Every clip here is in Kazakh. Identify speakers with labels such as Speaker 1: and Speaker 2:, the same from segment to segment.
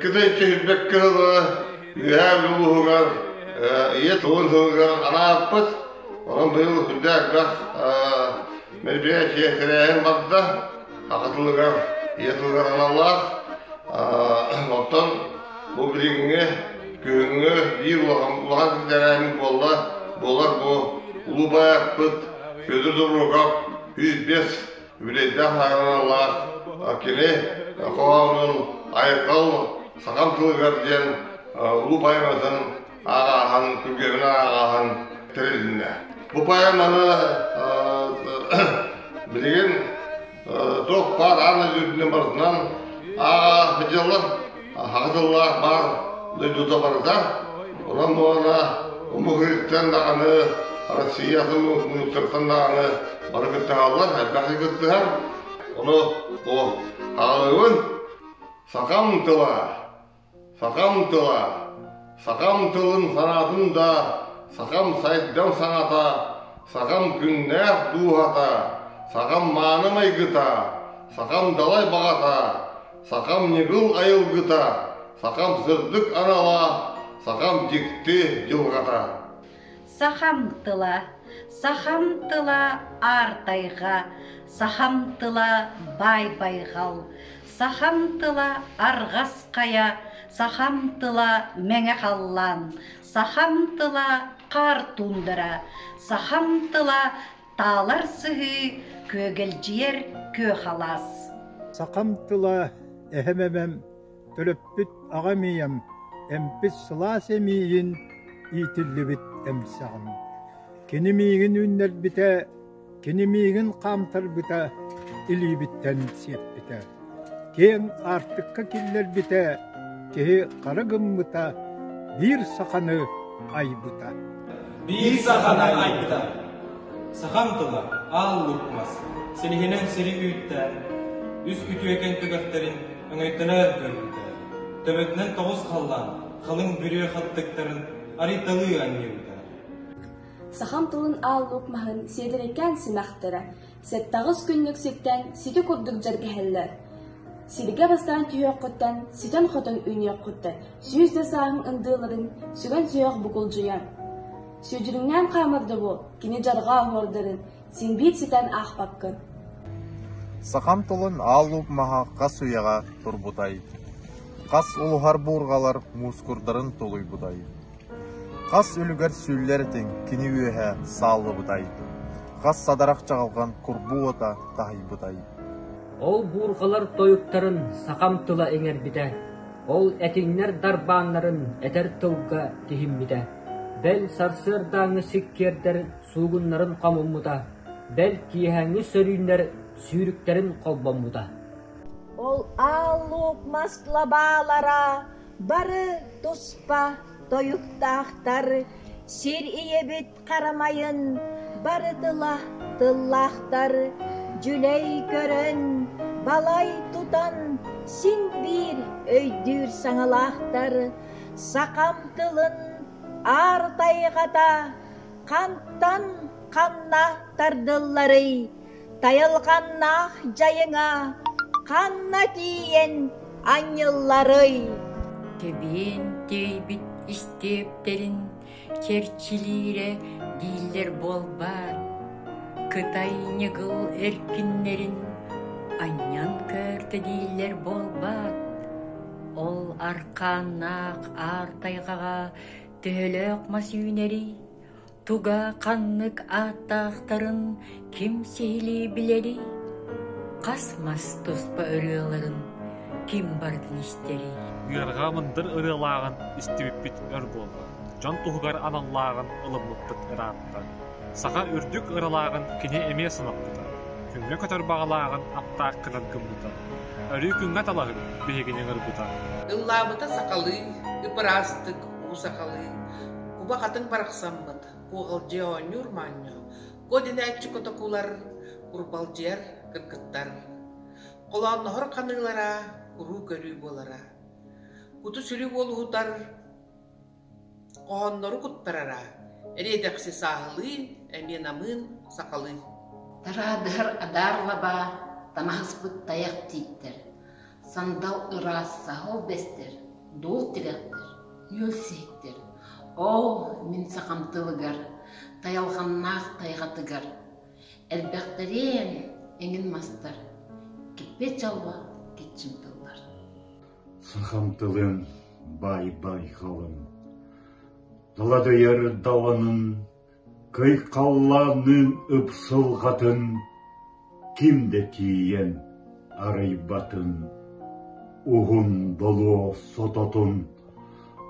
Speaker 1: Иккидей чехидбеккелы үһәм юлуһугар ие туын сылгар анааппыт. Onun быйыл хүлдәк бах мероприятие кирәһен бадда акытылыгар ие тылгар аналлах. Оттон бу билигиңе көңү бир улаган килдерәмин болар бу улубаякпыт көзү дурукап 105 үлейдә хараналлах акеле коғамның айқал сақам тылгар ден улубаяматын ағахан күлгебін ағахан тірелдіне. Бұл поэманы білеген тоқ бар аны жүрдіне барысынан аға бітелер, ағадылар бар дөйдута барыда. Онан бұғана ұмығырықтан дағаны, Россиятын ұмықтырықтан дағаны бары күттен алылар, әлбәқи күттігер. Оны ағалығын сақам тылын санатын да, сақам сайттан саңата, сақам күннәқ дуғата, сақам маным айгыта, сақам далай бағата, сақам негіл айылгыта, сақам сырдық анала, сақам дикті жылғата.
Speaker 2: Сақам тыла артайға, сақам тыла бай-байгал, сақам тыла арғасқая, сақам тыла мәңе қаллан, сақам тыла қар тундыра, сақам тыла талар сығы көгіл жер кө қалас.
Speaker 3: Сақам тыла әхемемем төлөппіт ағамиям, әмпіс сылас әмейін итілі біт әмсағым. Кенемейгін үннер біті, кенемейгін қамтыр біті, илі біттен сеп біті. Кен артыққа келдер біті, кеге қарығым бұта, бір сақаны ай бұта.
Speaker 4: Bir saqana ayıda. Saqam tula, al lukmas. Selihinen seli üyütten, üst ütüyeken tügakterin öngaytına görüntüler. Töbetinen toğuz kallan, kalın bürüye kattıkların aritalı anlıyorlar.
Speaker 5: Сахам тылын ал лукмахын седереккен симақтыра. Сеттағыз күннік сеттен сеті күрдік жаргахеллер. Сидіге бастан түйек құттан, сетен құтын үйнек құтты. Сүйізді сағын ұндыларын сүген сүйек бұқыл жуян. Сүйдіріңнен қамырды бұл, кені жарға ордырын, сен бет сетен ақпаққын.
Speaker 6: Сахам тылын ал лукмаха қас ұяға тұр бұдай. Қас ұлғар бұрғалар мұскұрдарын толуй бұдай. Қас үлгер сүйлердің кені өйе салы бұдай. Қас садарақ жағалған күрбу ота тағай бұдай.
Speaker 7: Ол бұрғалар тойықтарын сақам тыла еңер біде. Ол әтіңнер дарбанларын әтер тылға тихім біде. Бәл сарсырдаңы сіккердер суғынларын қамылмыда. Бәл кейхәңі сөрінлер сүйріктерін қолбамыда.
Speaker 8: Ол алук маслабалара бары туспа тойықтақтар, сер иебет қарамайын бары тылақтар, жүлей көрін балай тұтан сен бір өйдір саңалақтар. Сақам тылын артайғата қанттан қаннақтардылары, тайылғаннақ жайыңа қанна тиен аныллары.
Speaker 9: Төбен тейбіт істептерін керчилире дейлер болбар. Кытай негыл эркиннерин аньян көрті дейлер болбар. Ол арқаннақ артайғаға төлөк масүйнери, туга қаннык аттақтарын ким сейли білери. Қасмас туспа өреларын ким бардын істери.
Speaker 10: Үйарғамындыр ырылағын істебіппіт өр болды. Жон туғығар аналлағын ылымлыптыт ыратты. Саға үрдік ырылағын кене еме сынаппыта. Күнге көтір бағалағын аттақ кынан кымбыта. Өрі күнге талағын бейгенен ырбыта.
Speaker 11: Ыллабыта сақалы, үпірастық ұсақалы. Куба қатын барақсамбыт, қоғыл жеон юрманyo. Кодин әтчі көтокулар, урбалжер кыргыттар. Қолан нұхыр қанылара, ұру көрі болара. Куту сүрі болуғыдар, қоғаннары құттарара. Эредекси сағылы, әмен амын сақалы.
Speaker 12: Тарадығыр адарлаба, тамағыз бұт таяқ титтер. Сандал ұрас сағыл бестер,
Speaker 11: дол тиректер, нөлсектер. О, мин сақамтылыгар, таялғаннақ тайғатыгар. Әлбәқтерен еңін мастар, кеппе чалба кетчімтылар.
Speaker 12: Сақамтылын бай-бай қалын, даладайыр даланын, көй қалланын ұпсылғатын, кімді тиен арайбатын, ұғын болу сотатын,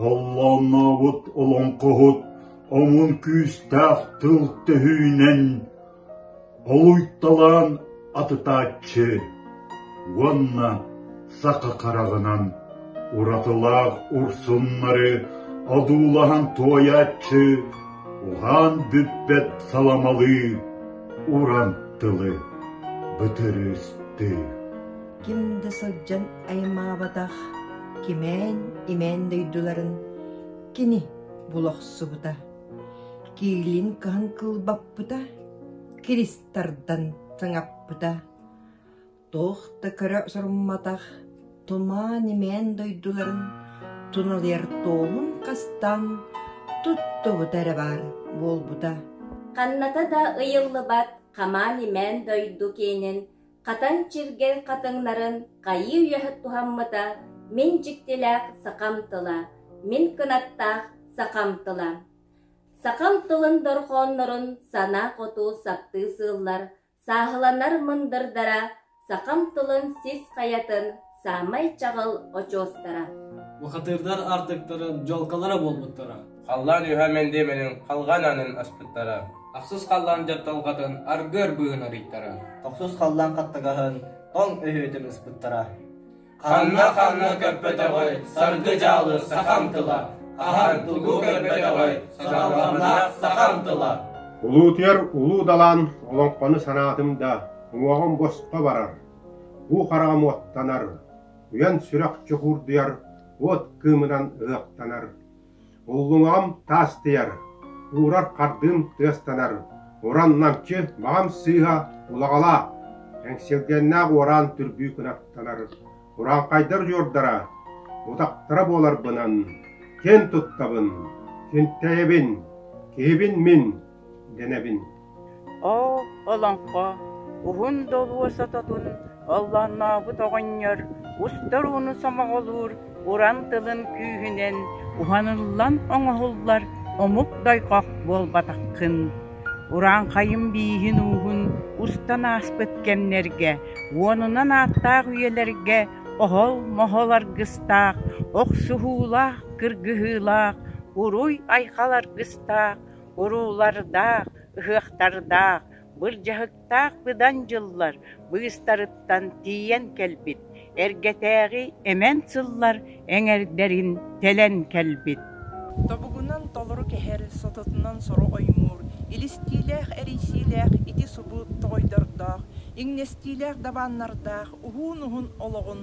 Speaker 12: Allah'ın avut olan kohut, onun küstaf tıltı hünen, oluytalan atıtaççı, vanna saka karağınan, uratılaq ursunları, adulahan toyatçı, uhan bübbet salamalı, urantılı, bıtırıstı.
Speaker 13: Kimde sılcan aymabadaq, kimen imen duyduların, kini buloqsu buda, kiilin kahan kılbap buda, kiristardan tangap buda, tohta kara sorummataq, tuman imen duyduların, tunalir toğun kastan, tuttu budara var bol buda.
Speaker 14: Kannata da ıyıllı bat, kaman imen doydu kenin, katan çirgen katınların, kayı üyahı tuhammata, min ciktilak sakamtıla, min kınattaq sakamtıla. Sakamtılın dorxonların sana kotu saptı sığıllar, sahılanar mındırdara, sakamtılın sis kayatın, samay çağıl oçostara.
Speaker 4: Vakatırlar artıkları jolkalara bolbuttara.
Speaker 15: Қаллан үһәмен деменин қалғананын аспыттара.
Speaker 4: Ақсыз қаллан жатталғатын аргөр бұйын арыйттара.
Speaker 16: Тоқсыз қаллан қаттығағын тоң өйетім ыспыттара.
Speaker 15: Қанна көппете ғой, саргы жалы сақамтыла. Қахан тұлгу көппете ғой, сағалғамна сақамтыла.
Speaker 17: Улуу тер, улуу далан, олонқпаны санатымда, уағым босқа барар. У қарағым оттанар, уян сүрек чұқурдияр, от кымынан ұқтанар. Уллуңам тас тияр, урар қардым тыстанар. Оран намчы, мағам сыға улағала, әңселгеннақ оран түрбүй күнаттанар. Уран қайдар жордара, ұтақтыра болар бұнан, кен тұттабын, кен тәйбін, кейбін мен, денебін.
Speaker 18: О, оланқа, ұғын долуы сататын, Allah'na bu toğanyar, ustar onu samaq olur, Uran tılın kühünen, uhanıllan oңahullar, omuk dayqaq bol bataqkın. Uran kayım bihin uğun, ustan aspıtkemlerge, onunan attaq üyelerge, ohol moholar gыстaq, oqsuhulaq, kırgıhılaq, uruy ayqalar gыстaq, urulardaq, ıhıqtardaq, bırjahıqtaq bıdan jıllar, bıystarıttan tiyen kelbit, ergetəği emen sıllar, eŋerderin telen kelbit.
Speaker 19: Tobugunan toluru keher, sototunan soru oymur, ilistiyleğ erisileğ iti subut toydardaq, iŋnestiyleğ dabannardaq, uhun oloğun,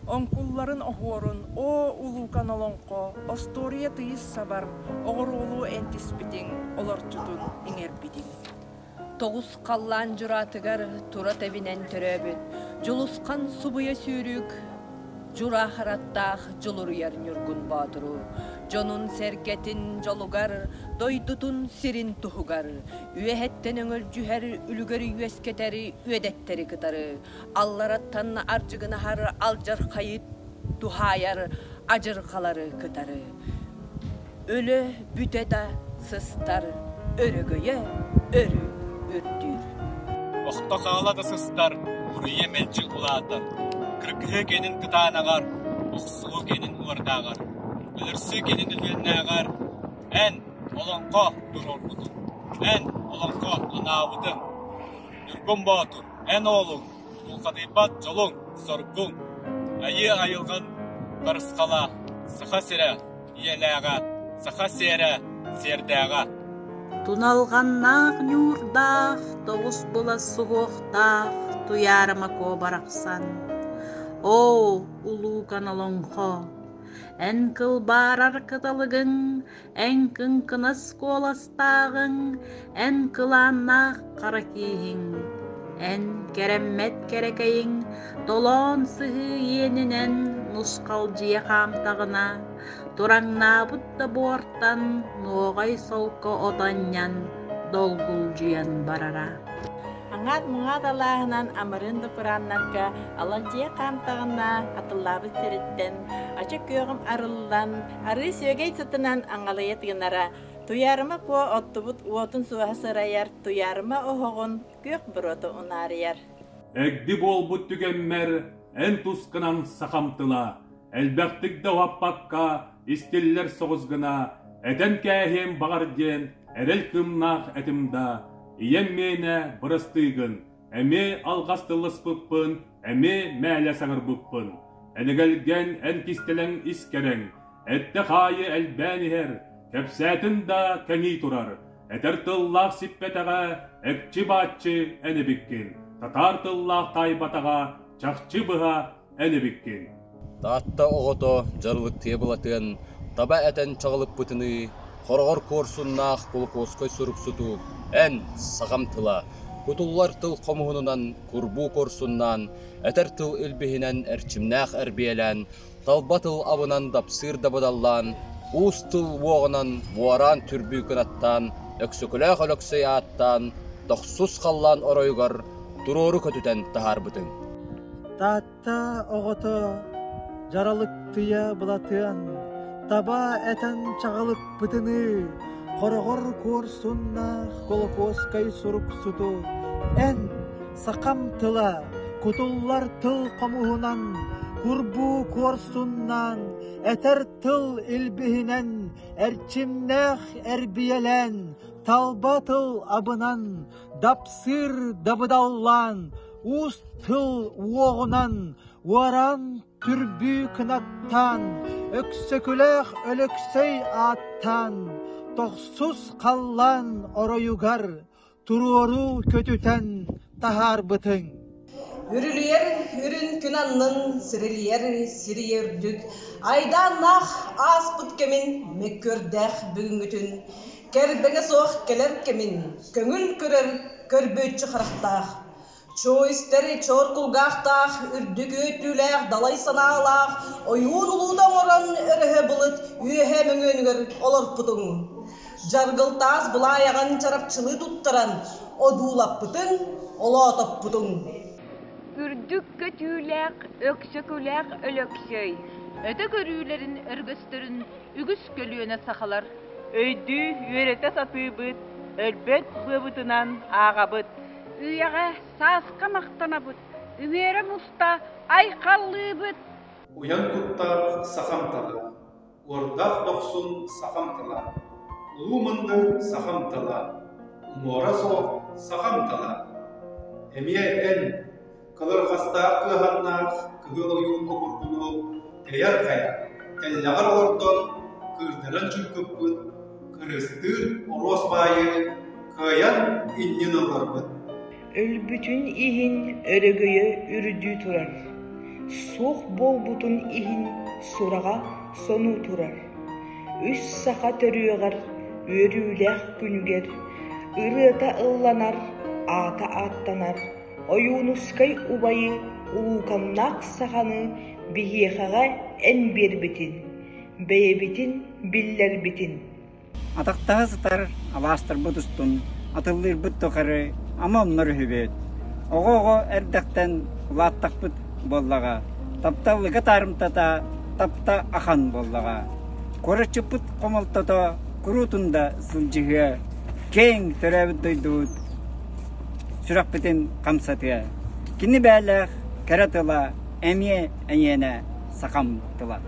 Speaker 19: onkulların ohorun, o ulukan olonqo, ostoriya tıyız sabar, oğurulu entispitin, olortutun iŋerbitin.
Speaker 20: Toğuz qallan juratıgar tura tebinen töröbüt, juluskan subuya sürük, jura harattaq julur yer nürgün baduru, jonun serketin jolugar, doydutun sirin tuhugar, üyehetten öngöl jüher, ülgeri üesketeri, üedetteri kıtarı, allarattan arjıgın har, aljar kayıt, duhayar, acır kaları kıtarı. Ölü büteda sıstar, örügöye, örü.
Speaker 21: Oqta qala da sıstar, uriye melçi ulatar. Kırkıhı genin kıtanağar, oqsuğu genin uardağar. Ölürsü genin ülgennağar. En olonqo durur budur. En olonqo anavıdın. Nürgün batur, en oğlun. Tulqadibat jolun, sorgun. Ayı ayılğın qarısqala, sıxa sere, iyelağa, sıxa sere, serdağa.
Speaker 18: Tunalğannaq nyurdaq, toğuz bula suğuqtaq, tuyarıma kobaraqsan. O, ulu kanalonqo, en kılbarar kıtalıgın, en kınkınız kolastağın, en kılannaq qarakihin, en keremmet kerekeyin, dolon sıhı yeninen нускал жие камтагына, тураңнаабыт да буортан, ноогай солко отаннян, долгул жуян барара.
Speaker 1: Аңат мұңат алағынан амырынды құраннарга алантия қамтағына атыллабыз тереттен, ачы көғім арылдан, ары сөйгей сытынан аңалайы тыгынара. Туярыма қуа оттубут уотын суаха сырайар, туярыма оғығын көк бір оты унарияр.
Speaker 22: Әгді болбут түгенмер, ән тускынан сақамтыла, әлбәқтік да уаппаққа, истеллер соғызгына, әтен кәхем бағарден, әрел кымнақ әтімда, иен мені бұрыстыгын, әме алғастылыс бұппын, әме мәлі саңыр бұппын. Әнігілген ән кистелен искерен, әтті қайы әлбәнігер, кәпсәтін да кәңей тұрар. Әтір тыллақ сиппетаға, әкчі батчы әні біккен. Татар тыллақ тайбатаға, чақчы бұға әні біккен.
Speaker 23: Татта оғото жарылық тебілатын, таба әтін чағылып бұтыны, Хорғыр корсуннақ қолқосқой сүріксуту, ән сағамтыла. Күтуллар тыл қомығынынан, күрбу корсуннан, әтір тыл үлбігінен әрчімнәқ әрбиелен, талбатыл абынан дапсыр дабыдаллан, уыз тыл оғынан буаран түрбі күнаттан, өксікіләқ өліксей аттан, тоқсус қаллан оройғар, тұроры көтітен тахар бұтын.
Speaker 24: Татта оғыты жаралық тұя бұлатын, таба әтін чағылып бұтыны, қорғыр көрсунна қолқоскай сұрық сұту. Ән сақамтыла, күтуллар тыл қомуғынан, күрбу көрсуннан, әтір тыл үлбігінен, әрчімнәқ әрбиелен, талба тыл абынан, дапсыр дабыдаллан, уыз тыл оғынан, уаран түрбі күнаттан, өксікіләқ өліксей аттан, тоқсус қаллан оройугар, тұрору көтітен тахар бұтың.
Speaker 25: Үрілер үрін күнанның сірілер сіріердік, айдан нақ аспыт кемін меккөрдәқ бүгін үтін, кәрбіңі соқ келер кемін, көңіл көрер көрбөтчі қарақтақ. Чойстері чор кулгақтақ, үрдік өтіләқ, далай саналақ, ойуын ұлудан оран өрігі бұлыт, үйе мүngöngөр олар бұтың. Жарғылтаз бұлаяған чарапчылы тұттыран, одулап бұтың, олатап бұтың.
Speaker 26: Үрдік көтіләқ, өксөкіләқ өлөксөй. Өті көрүлерін өргөстөрін үгіс көлüöне сақалар.
Speaker 1: Өйді үйерете саты бұт, өлбет бұбытынан аға бұт.
Speaker 26: Үйеға сасқа мақтана бұт, үйері мұста айқаллы бұт.
Speaker 27: Уян тұттар сақамтала, ордақ доқсын сақамтала, ұлымынды сақамтала, умора соқ сақамтала. Әмие ән, қылыр қастақ қығаннақ, кығыл ойын оқырқыны, тәйір қая, тәлләғар ордон, кырдырын жүкіп бұт, кырыстыр орос байы, қаян иннен алар бұт.
Speaker 28: Өлбүтүн ихин өрөгөйө үрдү турар. Сух болбутун ихин сурага сону турар. Үс сака төрүгөр өрүлэх күнүгер. Ырыта ылланар, ата аттанар. Оюнускай убайы улуканнак саханы бихиехага эн бербитин. Бейбитин биллер битин.
Speaker 29: Атактагы сытар аластыр бутустун. Атылыр бұт тоқары, амамныр хүбет. Оғы әрдіқтен латтақ бұт боллаға. Тапта лыға тарымтата, тапта ақан боллаға. Көрічі бұт қомалтата, күрутында сылжығы. Кең төрәбіт дойдуыт. Сүрақ бітін қамсатыға. Кені бәліқ, кәратыла, әме әйені сақамтыла.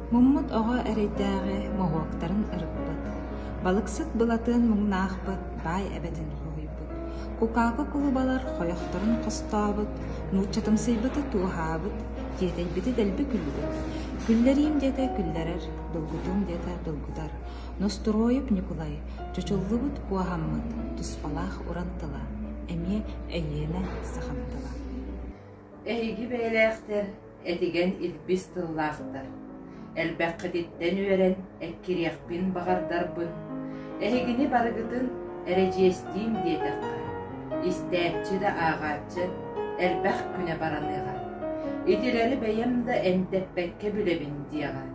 Speaker 30: Мұммыт оға әрейдәғі мұғуақтарын ұрықпыт. Балықсыт бұлатын мұңнақпыт, бай әбәдін қойбыт. Кукақы кулыбалар қойақтарын қостабыт, нұтчатымсыйбыты туғабыт, жетелбіті дәлбі күлбіт. Күллерім деді күллерер, дұлгудым деді дұлгудар. Ностуройып Николай, чучуллыбыт куағаммыт, тұспалақ ұрантыла, әме әйені сақамтыла.
Speaker 31: Әйгі бәйләқтер, әтеген илбіс тыллақтыр. Әлбәққедеттен өрен әккерекпен бағардарбын. Әйгіні барығытын әрәжестейім дедіққа. Истәтчі да ағатчы әлбәқ күне бараныға. итилери бәйем да әнтеппәкке білебін дияға.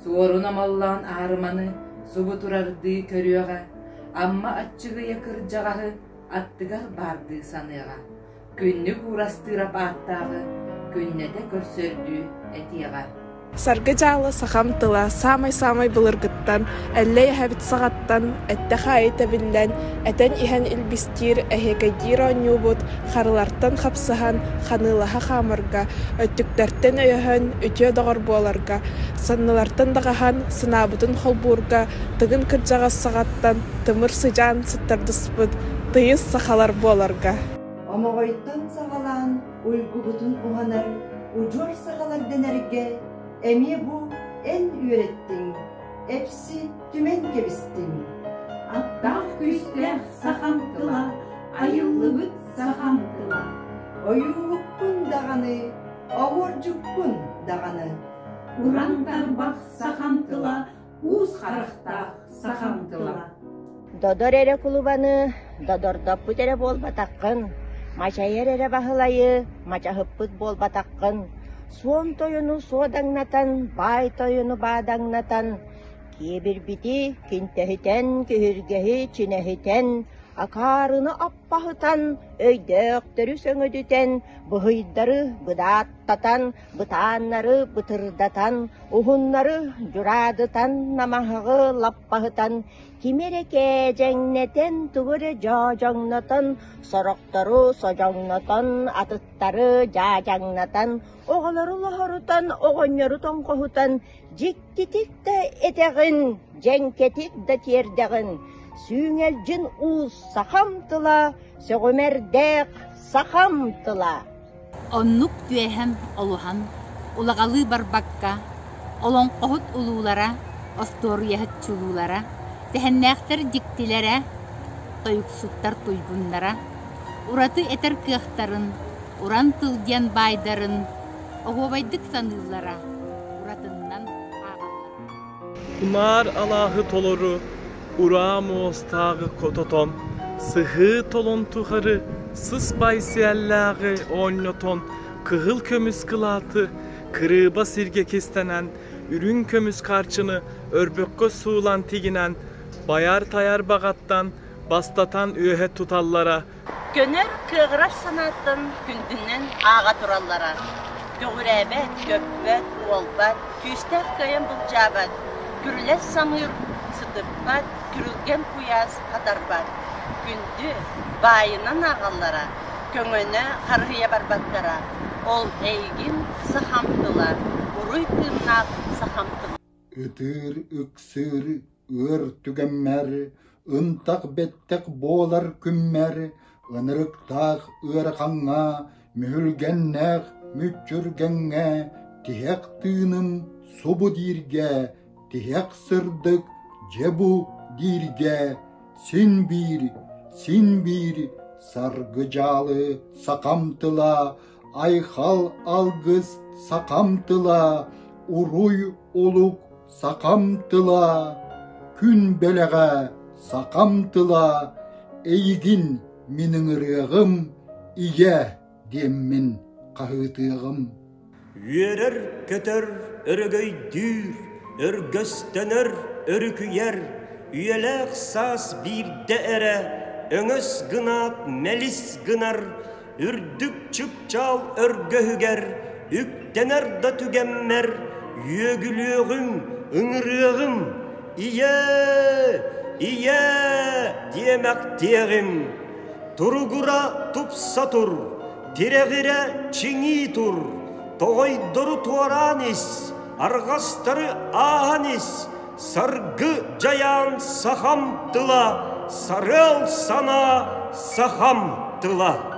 Speaker 31: Суорuna маллан арыманы субу турарды көрüöga, amma atчыгыя кыржагахы аттыгар барды саныга. Күннүк урастырап аттагы, күннете көрсөрдү этияга.
Speaker 2: Саргы жалы сахамтыла самай-самай былыргыттан, әлләй хәбит сағаттан, әттәхә айта біллән, әтән иһән илбистир, әхекайдир онюбут, харылартан хапсыхан, ханылаха хамырга, өттүктәртен өйәһән, өтө дағар боларга, саннылартан дағахан, сынабытын холбурга, тыгын кыржага сағаттан, тымыр сыжан сыттардыспыт, тыйыз сахалар боларга.
Speaker 3: Амағайттан сағалан, ойгубутун уғанар, уджор сағалар денерге, Эми бу эн үйреттин, эпси түмен кебистин.
Speaker 5: Аттақ күстәк сахамтыла, айыллыбыт сахамтыла.
Speaker 3: Ойууккун дағаны, ауыржуккун дағаны.
Speaker 5: Урантар бақ сахамтыла, уз қарықтақ сахамтыла.
Speaker 6: Додор эре кулубаны, додордоп бүтере болбатаққын. Мачайер эре бахылайы, мачахыппыт болбатаққын. Суон тойуну суодаңнатан, бай тойуну баадаңнатан, кебір бити кинтехитен, кихиргехи чинехитен, акарыны аппахытан, өйдөктөрү сөңөдүтен, быхыйдары быдааттатан, бытааннары бытырдатан, ухуннары журадытан, намахагы лаппахытан, кимереке жеңнетен, тугуре жожоңнотон, сороктору сожоңнотон, атыттары жажаңнатан, оғалары лахарытан, оғоньяры тоңқохутан, жиктитик да этегін, жеңкетик да тердегін, сүйңелжін уз сахамтыла, сөғымердек сахамтыла.
Speaker 7: Оннук түйәһәм олухан, улағалы барбакка, олонқохут улулара, осторияхыт чулулара, тәһәннәқтер диктиләре, тойықсуттар туйбуннара, ураты этер кыақтарын, уран тылдиян байдарын, оғобайдык саныллара, уратыннан ағаллара.
Speaker 8: Умар алағы толору, урам остағы кототон, сығы толон тухары, сыс байсияллағы ойнотон, кығыл көміз кылаты, кырыба сирге кестенен, үрін көміз қарчыны, өрбөккө суылан тигінен, баяр таяр бағаттан, бастатан өйе тұталлара.
Speaker 6: Көнер кығыраш санаттын күндінен аға тураллара. Дөгүрәбәт, көпбәт, уолбат, күстәк көйен бұлжабат, күрілес самыр, сытыпбат, күрілген куяз қатарбат. Күнді байынан ағаллара, көңөне қарғыя барбаттара, ол әйгін сахамтыла, ұруй тымнақ сахамтыла.
Speaker 9: Үтір, үксір, өр түгеммәр, ынтақ беттек болар күммәр, ынырықтақ өр қаңа, мүхілгеннәқ, мүтчүргенге, тihek тыным собу дирге, тihek сырдык жебу дирге, син бир, саргы жалы сақамтыла, айхал алгыз сақамтыла, уруй олук сақамтыла, күн белеге сақамтыла, эйгин минің ырығым, ие деммин қағытығым.
Speaker 10: Үйерер көтер өргөй дүйр, өргөстөнөр өркүйер, үйелек сас бирде әрі, өңөс гынат мәлис гынар, үрдік чүпчал өргөhüger, үктенер да түгеммер, үйегілігім, үңірігім, ие, демек тегім, тұруғыра тұпса тұр, тирегире чиңи тур, тоғойдору туаранис, арғастары ағанис, саргы жаян сахамтыла, сарыл сана сахамтыла.